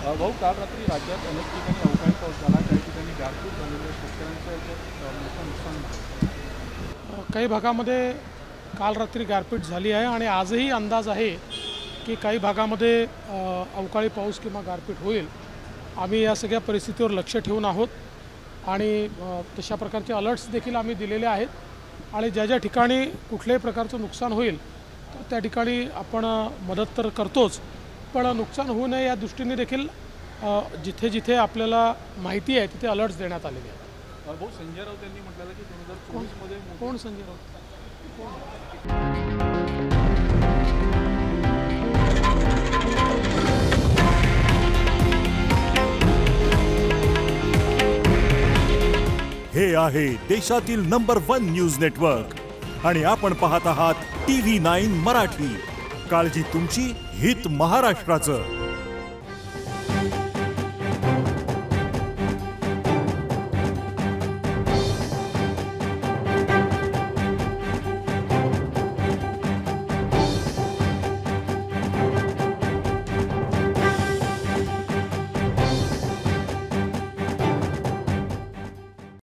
भाऊ, काल रात्री राज्यात अनेक ठिकाणी अवकाळी पाऊस झाला, काही ठिकाणी गारपीट झालेली आहे, शेतकऱ्यांचं याच्यात मोठं नुकसान झालं। काही भागामध्ये काल रात्री गारपीट झाली आहे आणि आजही अंदाज आहे की काही भागामध्ये अवकाळी पाऊस किंवा गारपीट होईल। आम्ही या सगळ्या परिस्थितीवर लक्ष ठेवून आहोत आणि तशा प्रकारचे अलर्ट्स देखील आम्ही दिलेले आहेत आणि ज्या ज्या ठिकाणी कुठल्याही प्रकारचं नुकसान होईल तर त्या ठिकाणी आपण मदत तर करतोच, पण नुकसान होऊ नये या दृष्टीने देखील जिथे जिथे आपल्याला माहिती आहे तिथे अलर्ट्स देण्यात आलेले आहेत। भाऊ, संजय राऊत यांनी म्हटलं की 2024 मध्ये कोण संजय राऊत? हे आहे देशातील नंबर 1 न्यूज नेटवर्क आणि आपण पाहत आहात TV9 मराठी। काळजी तुमची, हित महाराष्ट्राचं।